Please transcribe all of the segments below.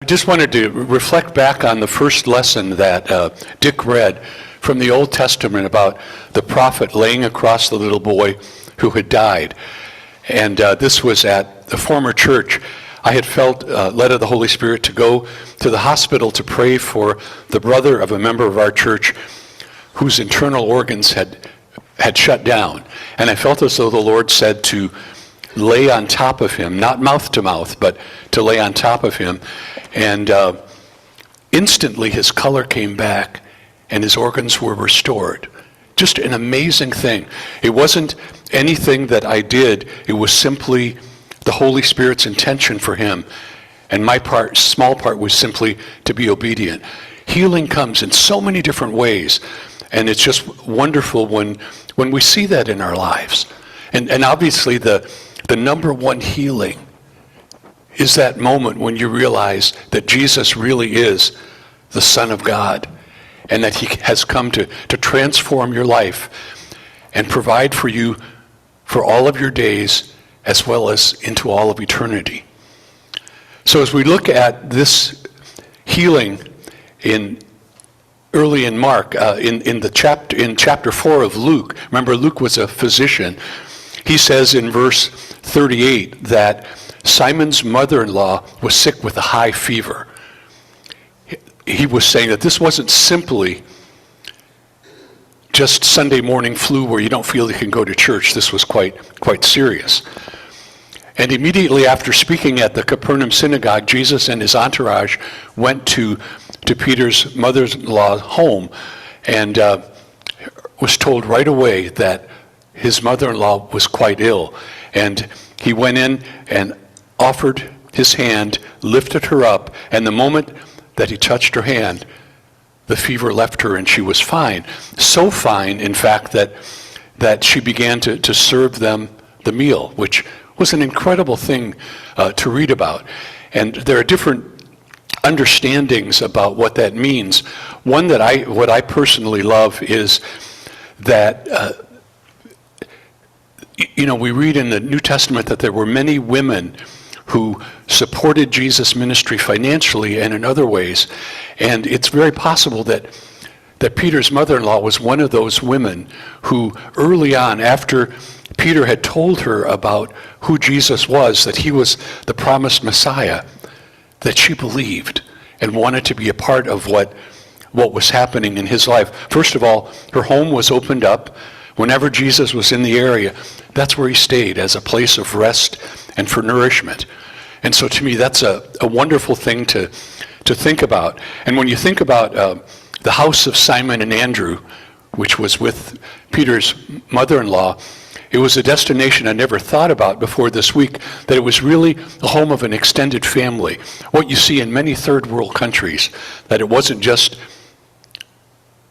Just wanted to reflect back on the first lesson that Dick read from the Old Testament about the prophet laying across the little boy who had died. And this was at the former church. I had felt led of the Holy Spirit to go to the hospital to pray for the brother of a member of our church whose internal organs had shut down. And I felt as though the Lord said to lay on top of him, not mouth to mouth, but to lay on top of him. And instantly his color came back and his organs were restored. Just an amazing thing. It wasn't anything that I did. It was simply the Holy Spirit's intention for him. And my part, small part, was simply to be obedient. Healing comes in so many different ways. And it's just wonderful when we see that in our lives. And obviously the number one healing is that moment when you realize that Jesus really is the Son of God and that he has come to transform your life and provide for you for all of your days as well as into all of eternity. So as we look at this healing early in Mark, in chapter 4 of Luke, remember Luke was a physician, he says in verse 38 that Simon's mother-in-law was sick with a high fever. He was saying that this wasn't simply just Sunday morning flu where you don't feel you can go to church. This was quite serious. And immediately after speaking at the Capernaum synagogue, Jesus and his entourage went to Peter's mother-in-law's home and was told right away that his mother-in-law was quite ill. And he went in and offered his hand, lifted her up, and the moment that he touched her hand, the fever left her and she was fine. So fine, in fact, that she began to serve them the meal, which was an incredible thing to read about. And there are different understandings about what that means. One that what I personally love is that we read in the New Testament that there were many women who supported Jesus' ministry financially and in other ways. And it's very possible that Peter's mother-in-law was one of those women who early on, after Peter had told her about who Jesus was, that he was the promised Messiah, that she believed and wanted to be a part of what was happening in his life. First of all, her home was opened up. Whenever Jesus was in the area, that's where he stayed as a place of rest and for nourishment. And so to me, that's a wonderful thing to think about. And when you think about the house of Simon and Andrew, which was with Peter's mother-in-law, it was a destination I never thought about before this week, that it was really a home of an extended family. What you see in many third world countries, that it wasn't just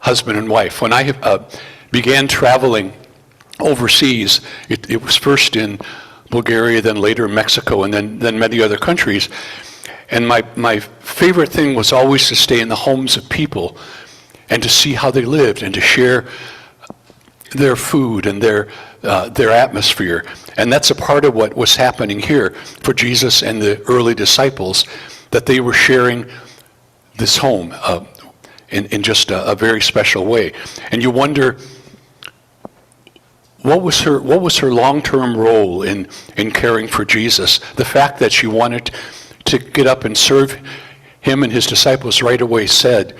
husband and wife. When I began traveling overseas, it was first in Bulgaria, then later Mexico, and then many other countries. And my favorite thing was always to stay in the homes of people and to see how they lived and to share their food and their atmosphere. And that's a part of what was happening here for Jesus and the early disciples, that they were sharing this home in just a very special way. And you wonder, what was her long-term role in caring for Jesus? The fact that she wanted to get up and serve him and his disciples right away said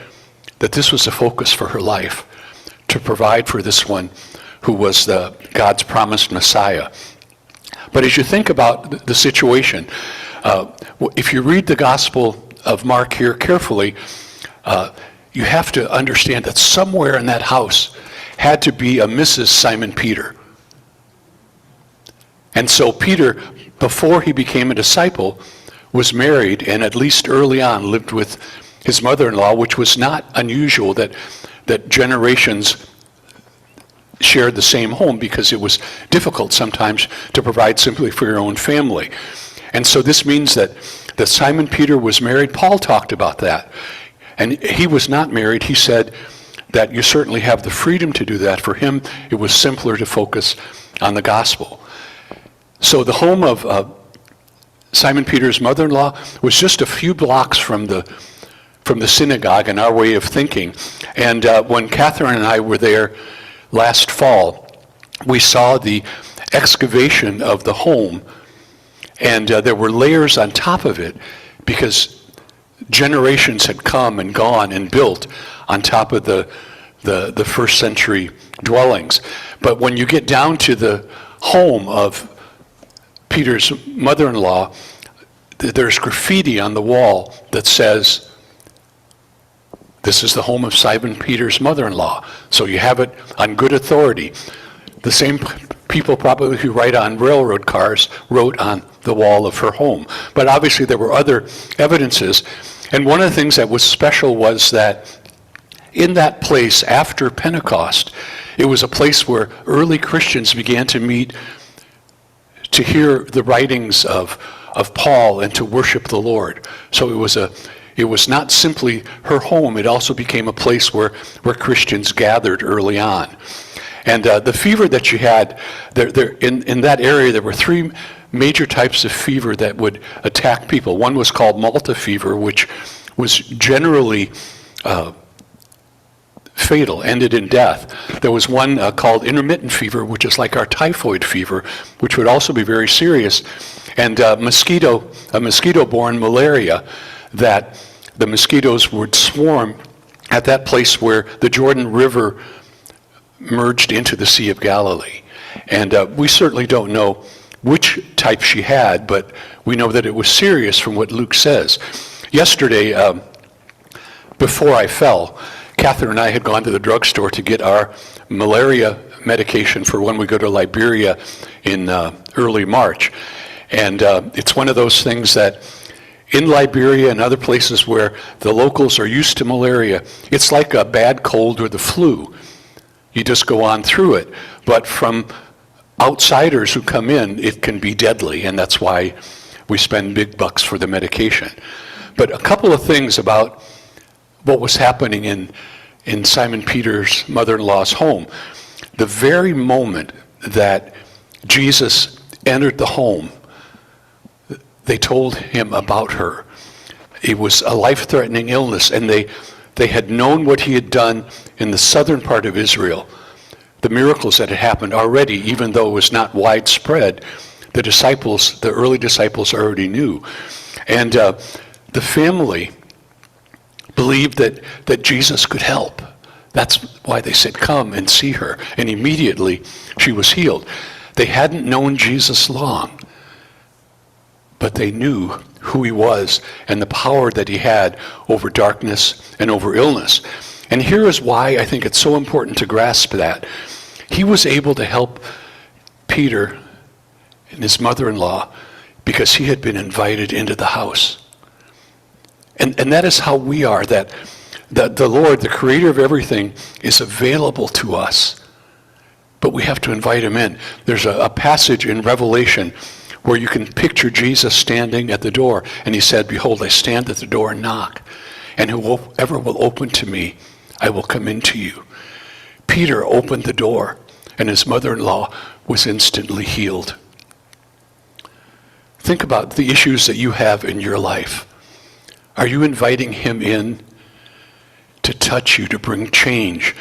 that this was a focus for her life, to provide for this one who was God's promised Messiah. But as you think about the situation, if you read the Gospel of Mark here carefully, you have to understand that somewhere in that house had to be a Mrs. Simon Peter. And so Peter, before he became a disciple, was married and at least early on lived with his mother-in-law, which was not unusual that generations shared the same home, because it was difficult sometimes to provide simply for your own family. And so this means that Simon Peter was married. Paul talked about that. And he was not married. He said that you certainly have the freedom to do that. For him, it was simpler to focus on the gospel. So the home of Simon Peter's mother-in-law was just a few blocks from the synagogue in our way of thinking. And when Catherine and I were there last fall, we saw the excavation of the home, and there were layers on top of it because generations had come and gone and built on top of the first century dwellings. But when you get down to the home of Peter's mother-in-law, there's graffiti on the wall that says, "This is the home of Simon Peter's mother-in-law." So you have it on good authority. The same people probably who write on railroad cars wrote on the wall of her home. But obviously there were other evidences. And one of the things that was special was that in that place after Pentecost, it was a place where early Christians began to meet to hear the writings of Paul and to worship the Lord. So it was not simply her home, it also became a place where Christians gathered early on. And the fever that she had, in that area, there were three major types of fever that would attack people. One was called Malta fever, which was generally fatal, ended in death. There was one called intermittent fever, which is like our typhoid fever, which would also be very serious. And mosquito-borne malaria, that the mosquitoes would swarm at that place where the Jordan River merged into the Sea of Galilee. And we certainly don't know which type she had, but we know that it was serious from what Luke says. Yesterday, before I fell, Catherine and I had gone to the drugstore to get our malaria medication for when we go to Liberia in early March. And it's one of those things that in Liberia and other places where the locals are used to malaria, it's like a bad cold or the flu. You just go on through it. But from outsiders who come in, it can be deadly, and that's why we spend big bucks for the medication. But a couple of things about what was happening in Simon Peter's mother-in-law's home. The very moment that Jesus entered the home, they told him about her. It was a life-threatening illness, and they had known what he had done in the southern part of Israel, the miracles that had happened already, even though it was not widespread. The early disciples already knew. And the family believed that Jesus could help. That's why they said, "Come and see her." And immediately she was healed. They hadn't known Jesus long, but they knew who he was and the power that he had over darkness and over illness. And here is why I think it's so important to grasp that. He was able to help Peter and his mother-in-law because he had been invited into the house. And that is how we are, that the Lord, the creator of everything, is available to us. But we have to invite him in. There's a passage in Revelation where you can picture Jesus standing at the door. And he said, "Behold, I stand at the door and knock. And whoever will open to me, I will come into you." Peter opened the door, and his mother-in-law was instantly healed. Think about the issues that you have in your life. Are you inviting him in to touch you, to bring change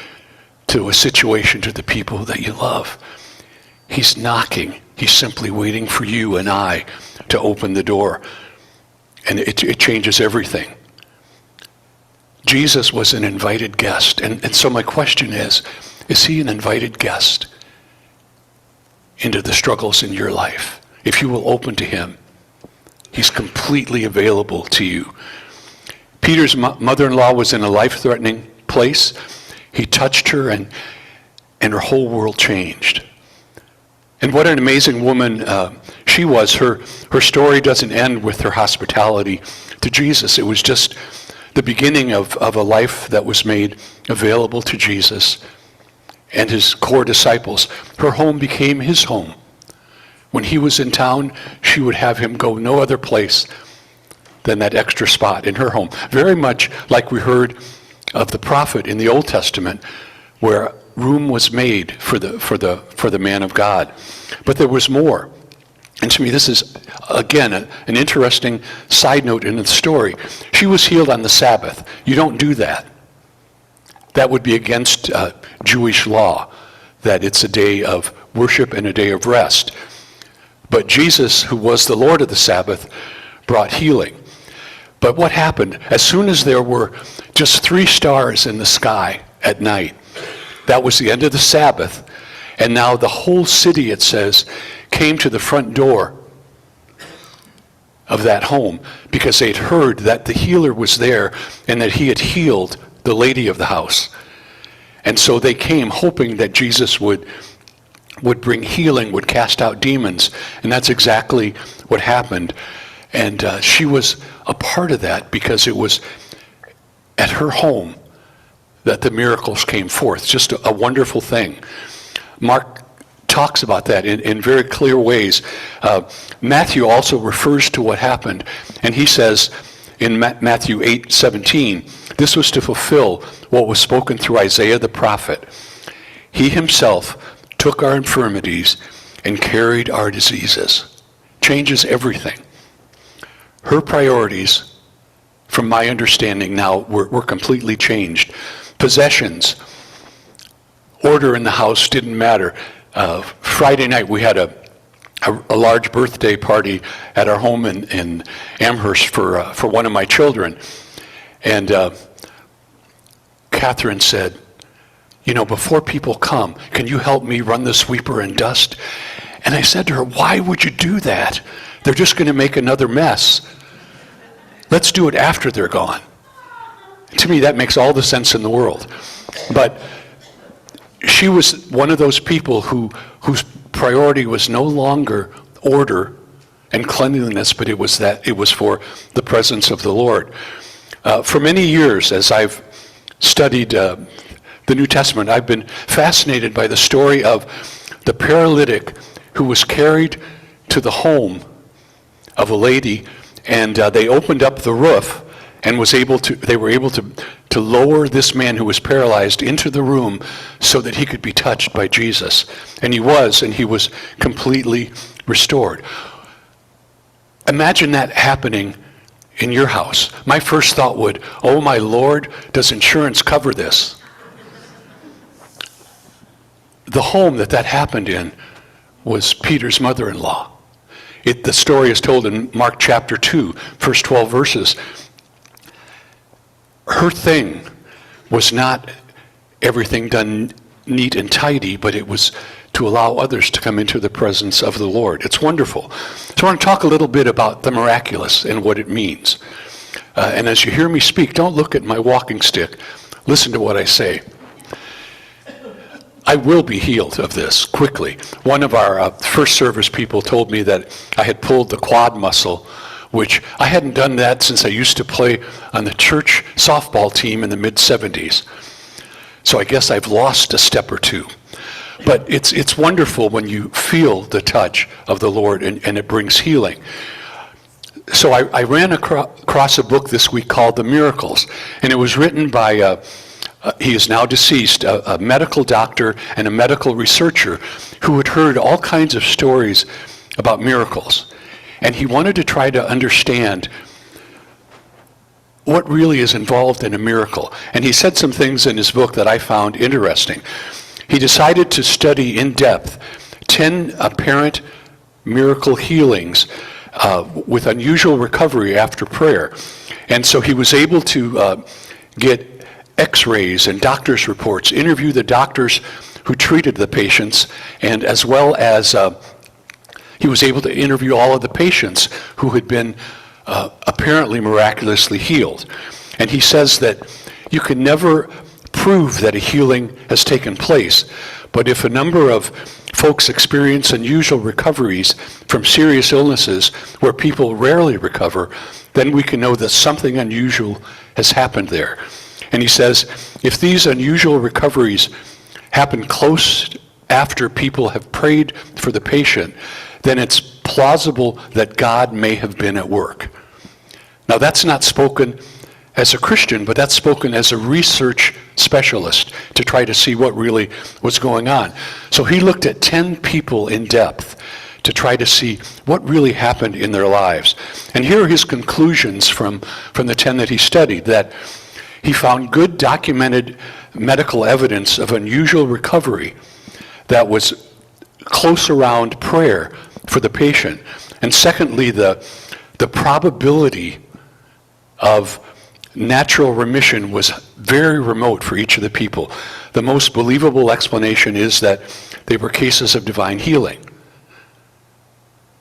to a situation, to the people that you love? He's knocking. He's simply waiting for you and I to open the door. And it changes everything. Jesus was an invited guest. And so my question is he an invited guest into the struggles in your life? If you will open to him, he's completely available to you. Peter's mother-in-law was in a life-threatening place. He touched her, and her whole world changed. And what an amazing woman she was. Her story doesn't end with her hospitality to Jesus. It was just the beginning of a life that was made available to Jesus and his core disciples. Her home became his home. When he was in town, she would have him go no other place than that extra spot in her home. Very much like we heard of the prophet in the Old Testament, where room was made for the man of God. But there was more. And to me, this is, again, an interesting side note in the story. She was healed on the Sabbath. You don't do that. That would be against Jewish law, that it's a day of worship and a day of rest. But Jesus, who was the Lord of the Sabbath, brought healing. But what happened? As soon as there were just 3 stars in the sky at night, that was the end of the Sabbath. And now the whole city, it says, came to the front door of that home because they'd heard that the healer was there and that he had healed the lady of the house. And so they came hoping that Jesus would bring healing, would cast out demons. And that's exactly what happened. And she was a part of that because it was at her home that the miracles came forth. Just a wonderful thing. Mark talks about that in very clear ways. Matthew also refers to what happened, and he says in Matthew 8:17, this was to fulfill what was spoken through Isaiah the prophet. He himself took our infirmities and carried our diseases. Changes everything. Her priorities, from my understanding now, were completely changed. Possessions, order in the house didn't matter. Friday night we had a large birthday party at our home in Amherst for one of my children. And Catherine said, before people come, can you help me run the sweeper and dust? And I said to her, why would you do that? They're just going to make another mess. Let's do it after they're gone. To me, that makes all the sense in the world. But she was one of those people whose priority was no longer order and cleanliness, but it was for the presence of the Lord. For many years, as I've studied the New Testament, I've been fascinated by the story of the paralytic who was carried to the home of a lady, and they opened up the roof and they were able to lower this man who was paralyzed into the room so that he could be touched by Jesus. And he was completely restored. Imagine that happening in your house. My first thought would, oh my Lord, does insurance cover this? The home that happened in was Peter's mother-in-law. The story is told in Mark chapter 2, first 12 verses. Her thing was not everything done neat and tidy, but it was to allow others to come into the presence of the Lord. It's wonderful. So I want to talk a little bit about the miraculous and what it means. And as you hear me speak, don't look at my walking stick. Listen to what I say. I will be healed of this quickly. One of our first service people told me that I had pulled the quad muscle, which I hadn't done that since I used to play on the church softball team in the mid-'70s. So I guess I've lost a step or two. But it's wonderful when you feel the touch of the Lord and it brings healing. So I ran across a book this week called The Miracles, and it was written by he is now deceased, a medical doctor and a medical researcher who had heard all kinds of stories about miracles. And he wanted to try to understand what really is involved in a miracle. And he said some things in his book that I found interesting. He decided to study in depth 10 apparent miracle healings with unusual recovery after prayer. And so he was able to get x-rays and doctor's reports, interview the doctors who treated the patients, and as well as he was able to interview all of the patients who had been apparently miraculously healed. And he says that you can never prove that a healing has taken place, but if a number of folks experience unusual recoveries from serious illnesses where people rarely recover, then we can know that something unusual has happened there. And he says, if these unusual recoveries happen close after people have prayed for the patient, then it's plausible that God may have been at work. Now that's not spoken as a Christian, but that's spoken as a research specialist to try to see what really was going on. So he looked at 10 people in depth to try to see what really happened in their lives. And here are his conclusions from the 10 that he studied, that he found good documented medical evidence of unusual recovery that was close around prayer for the patient. And secondly, the probability of natural remission was very remote for each of the people. The most believable explanation is that they were cases of divine healing.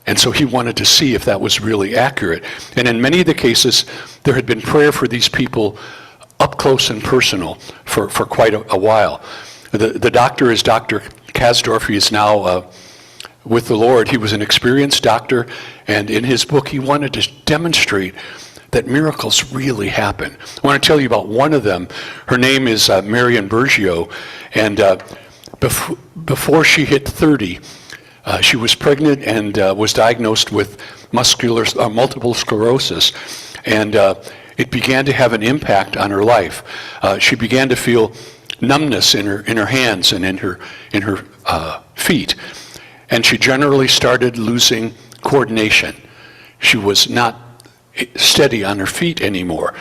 And so he wanted to see if that was really accurate. And in many of the cases, there had been prayer for these people up close and personal for quite a while. The doctor is Dr. Kasdorf. He is now with the Lord. He was an experienced doctor, and in his book, he wanted to demonstrate that miracles really happen. I want to tell you about one of them. Her name is Marion Bergio, and before she hit 30, she was pregnant and was diagnosed with multiple sclerosis, and it began to have an impact on her life. She began to feel numbness in her hands and in her feet, and she generally started losing coordination. She was not steady on her feet anymore.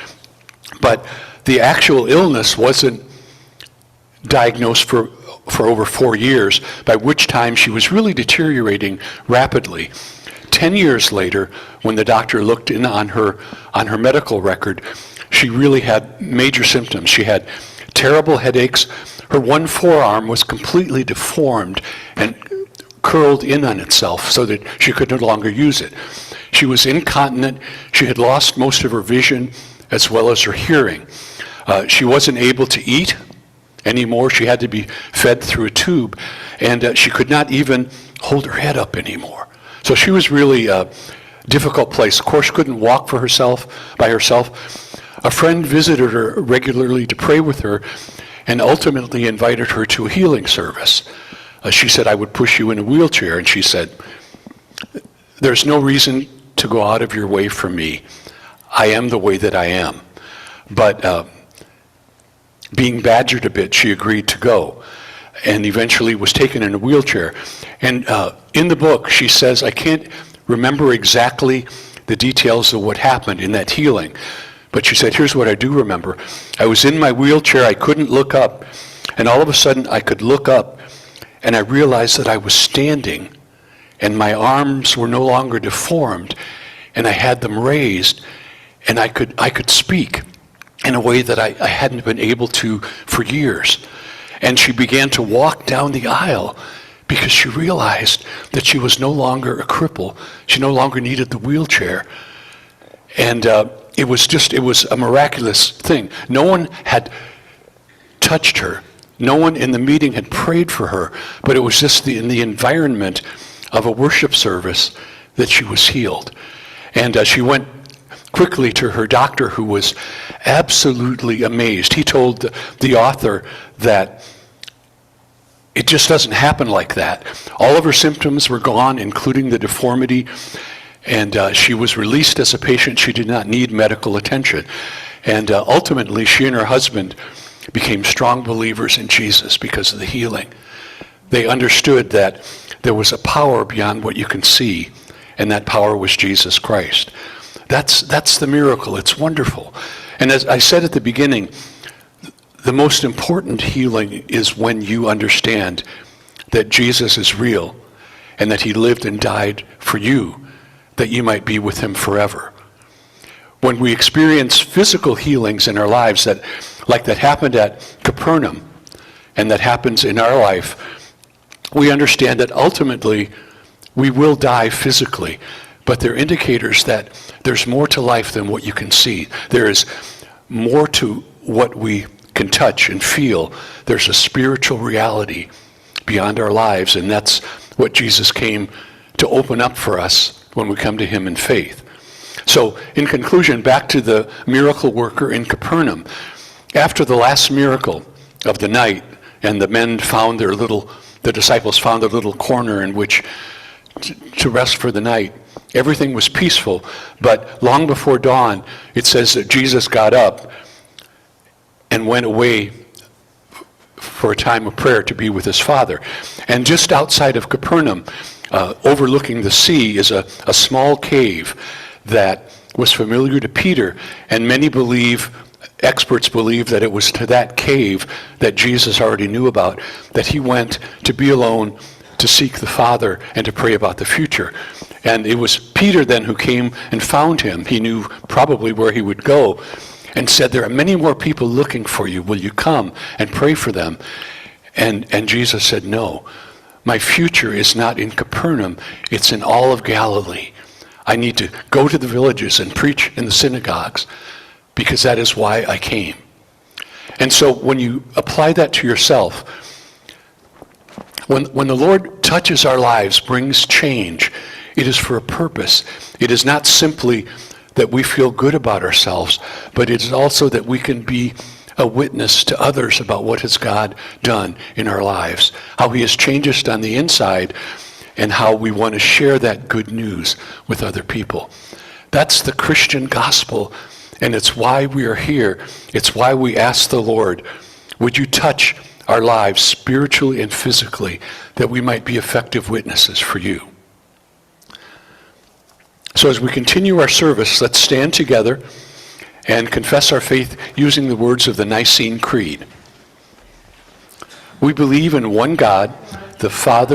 But the actual illness wasn't diagnosed for over 4 years, by which time she was really deteriorating rapidly. 10 years later, when the doctor looked in on her medical record, she really had major symptoms. She had terrible headaches. Her one forearm was completely deformed and curled in on itself so that she could no longer use it. She was incontinent. She had lost most of her vision as well as her hearing. She wasn't able to eat anymore. She had to be fed through a tube, and she could not even hold her head up anymore. So she was really a difficult place. Of course, she couldn't walk by herself. A friend visited her regularly to pray with her and ultimately invited her to a healing service. She said, "I would push you in a wheelchair," and she said, "There's no reason to go out of your way for me. I am the way that I am." But being badgered a bit, she agreed to go, and eventually was taken in a wheelchair. And in the book, she says, "I can't remember exactly the details of what happened in that healing, but she said, here's what I do remember. I was in my wheelchair, I couldn't look up, and all of a sudden I could look up, and I realized that I was standing, and my arms were no longer deformed, and I had them raised, and I could speak in a way that I hadn't been able to for years." And she began to walk down the aisle because she realized that she was no longer a cripple. She no longer needed the wheelchair. And it was a miraculous thing. No one had touched her. No one in the meeting had prayed for her, but it was just in the environment of a worship service that she was healed. And she went quickly to her doctor, who was absolutely amazed. He told the author that it just doesn't happen like that. All of her symptoms were gone, including the deformity, and she was released as a patient. She did not need medical attention. And ultimately, she and her husband became strong believers in Jesus because of the healing. They understood that there was a power beyond what you can see, and that power was Jesus Christ. That's the miracle. It's wonderful. And as I said at the beginning, the most important healing is when you understand that Jesus is real and that he lived and died for you, that you might be with him forever. When we experience physical healings in our lives, like that happened at Capernaum and that happens in our life, we understand that ultimately we will die physically, but they're indicators that there's more to life than what you can see. There is more to what we can touch and feel. There's a spiritual reality beyond our lives, and that's what Jesus came to open up for us when we come to him in faith. So, in conclusion, back to the miracle worker in Capernaum. After the last miracle of the night, and the disciples found their little corner in which to rest for the night, everything was peaceful. But long before dawn, it says that Jesus got up and went away for a time of prayer to be with his Father. And just outside of Capernaum, overlooking the sea is a small cave that was familiar to Peter, and many experts believe that it was to that cave that Jesus already knew about, that he went to be alone to seek the Father and to pray about the future. And it was Peter then who came and found him. He knew probably where he would go and said, there are many more people looking for you. Will you come and pray for them? And Jesus said, no, my future is not in Capernaum. It's in all of Galilee. I need to go to the villages and preach in the synagogues because that is why I came. And so when you apply that to yourself, when the Lord touches our lives, brings change, it is for a purpose. It is not simply that we feel good about ourselves, but it is also that we can be a witness to others about what has God done in our lives, how he has changed us on the inside, and how we want to share that good news with other people. That's the Christian gospel, and it's why we are here. It's why we ask the Lord, would you touch our lives spiritually and physically, that we might be effective witnesses for you. So as we continue our service, let's stand together and confess our faith using the words of the Nicene Creed. We believe in one God, the Father,